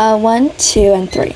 One, two, and three.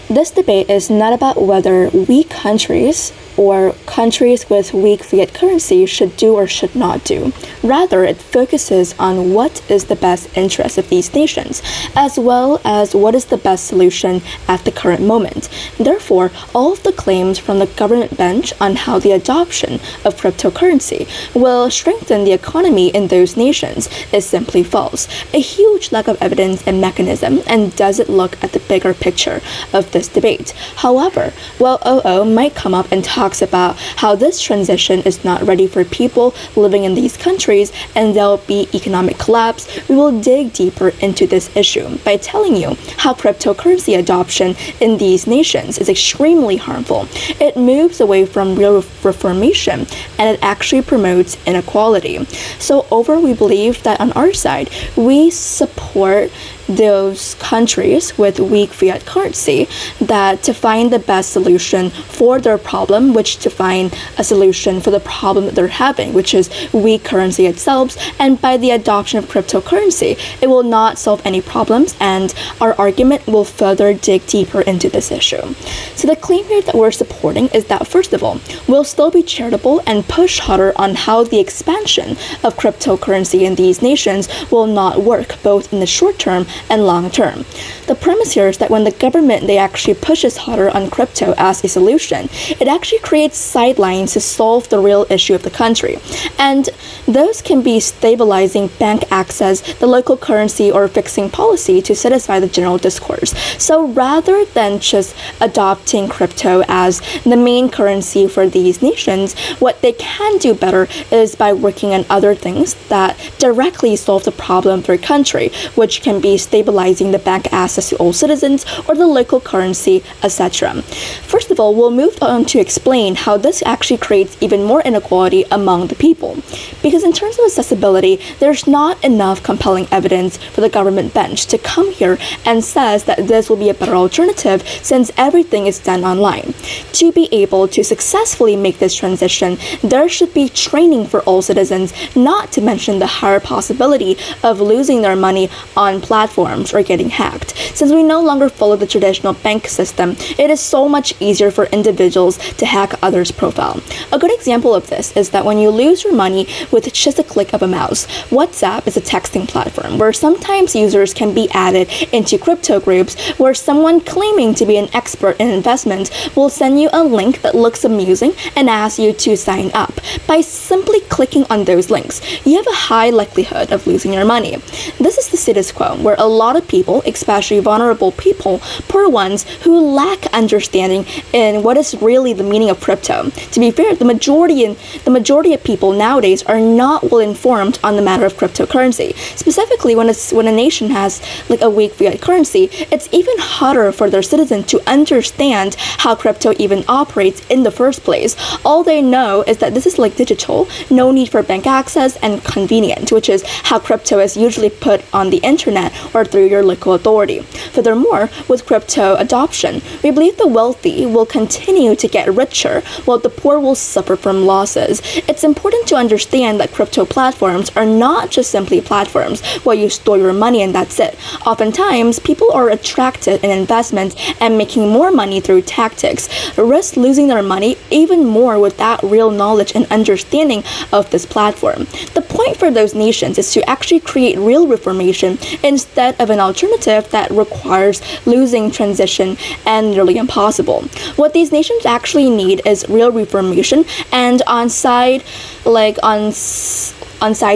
This debate is not about whether weak countries or countries with weak fiat currency should do or should not do. Rather, it focuses on what is the best interest of these nations, as well as what is the best solution at the current moment. Therefore, all of the claims from the government bench on how the adoption of cryptocurrency will strengthen the economy in those nations is simply false. A huge lack of evidence and mechanism, and doesn't look at the bigger picture of this debate. However, while OO might come up and talks about how this transition is not ready for people living in these countries and there'll be economic collapse, we will dig deeper into this issue by telling you how cryptocurrency adoption in these nations is extremely harmful. It moves away from real reformation, and it actually promotes inequality. So we believe that on our side, we support those countries with weak fiat currency that to find the best solution for their problem, which to find a solution for the problem that they're having, which is weak currency itself. And by the adoption of cryptocurrency, it will not solve any problems, and our argument will further dig deeper into this issue. So the claim here that we're supporting is that, first of all, we'll still be charitable and push harder on how the expansion of cryptocurrency in these nations will not work, both in the short term and long term. The premise here is that when the government they actually pushes harder on crypto as a solution, it actually creates sidelines to solve the real issue of the country. And those can be stabilizing bank access, the local currency, or fixing policy to satisfy the general discourse. So rather than just adopting crypto as the main currency for these nations, what they can do better is by working on other things that directly solve the problem of their country, which can be stabilizing the bank access to all citizens or the local currency, etc. First of all, we'll move on to explain how this actually creates even more inequality among the people. Because in terms of accessibility, there's not enough compelling evidence for the government bench to come here and says that this will be a better alternative since everything is done online. To be able to successfully make this transition, there should be training for all citizens, not to mention the higher possibility of losing their money on platforms or getting hacked. Since we no longer follow the traditional bank system, it is so much easier for individuals to hack others' profile. A good example of this is that when you lose your money with just a click of a mouse, WhatsApp is a texting platform where sometimes users can be added into crypto groups where someone claiming to be an expert in investment will send you a link that looks amusing and ask you to sign up. By simply clicking on those links, you have a high likelihood of losing your money. This is the status quo, where a lot of people, especially vulnerable people, poor ones who lack understanding in what is really the meaning of crypto. To be fair, the majority of people nowadays are not well informed on the matter of cryptocurrency. Specifically, when a nation has like a weak fiat currency, it's even harder for their citizens to understand how crypto even operates in the first place. All they know is that this is like digital, no need for bank access, and convenient, which is how crypto is usually put on the internet or through your local authority. Furthermore, with crypto adoption, we believe the wealthy will continue to get richer while the poor will suffer from losses. It's important to understand that crypto platforms are not just simply platforms where you store your money and that's it. Oftentimes, people are attracted in investments and making more money through tactics, risk losing their money even more without real knowledge and understanding of this platform. The point for those nations is to actually create real reformation instead of an alternative that requires losing transition and nearly impossible. What these nations actually need is real reformation, and on side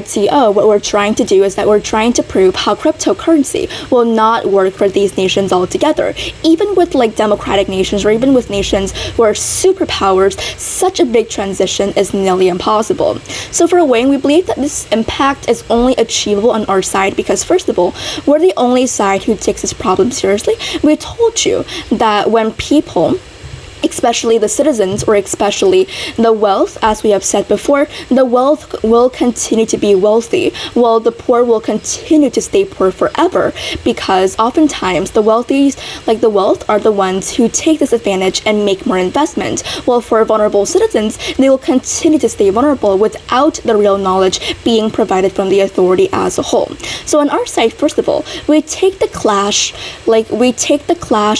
CO, what we're trying to do is that we're trying to prove how cryptocurrency will not work for these nations altogether. Even with like democratic nations or even with nations who are superpowers, such a big transition is nearly impossible. So for Wayne, we believe that this impact is only achievable on our side because, first of all, we're the only side who takes this problem seriously. We told you that when people especially the citizens, or especially the wealth, as we have said before, the wealth will continue to be wealthy, while the poor will continue to stay poor forever, because oftentimes the wealthy, like the wealth, are the ones who take this advantage and make more investment, while for vulnerable citizens, they will continue to stay vulnerable without the real knowledge being provided from the authority as a whole. So on our side, first of all, we take the clash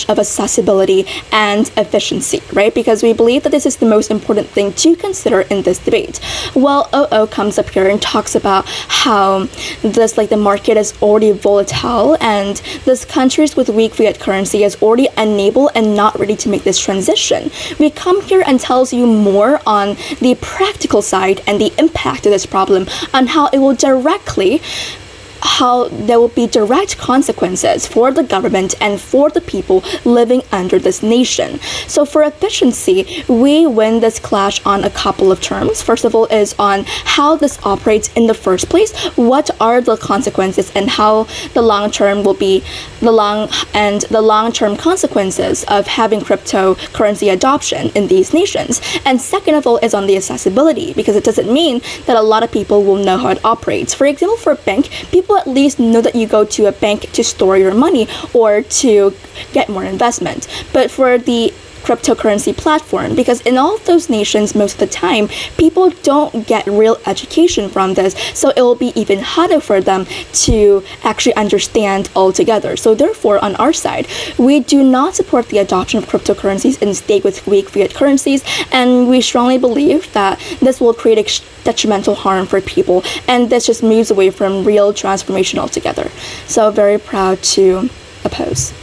of accessibility and efficiency, right? Because we believe that this is the most important thing to consider in this debate. Well, OO comes up here and talks about how this, the market is already volatile, and this countries with weak fiat currency is already unable and not ready to make this transition. We come here and tells you more on the practical side and the impact of this problem, on how there will be direct consequences for the government and for the people living under this nation. So for efficiency, we win this clash on a couple of terms. First of all is on how this operates in the first place, what are the consequences, and how the long-term will be the long-term consequences of having cryptocurrency adoption in these nations. And second of all is on the accessibility, because it doesn't mean that a lot of people will know how it operates. For example, for a bank, people at least know that you go to a bank to store your money or to get more investment. But for the cryptocurrency platform, because in all of those nations, most of the time, people don't get real education from this, so it will be even harder for them to actually understand altogether. So therefore, on our side, we do not support the adoption of cryptocurrencies in state with weak fiat currencies, and we strongly believe that this will create detrimental harm for people, and this just moves away from real transformation altogether. So very proud to oppose.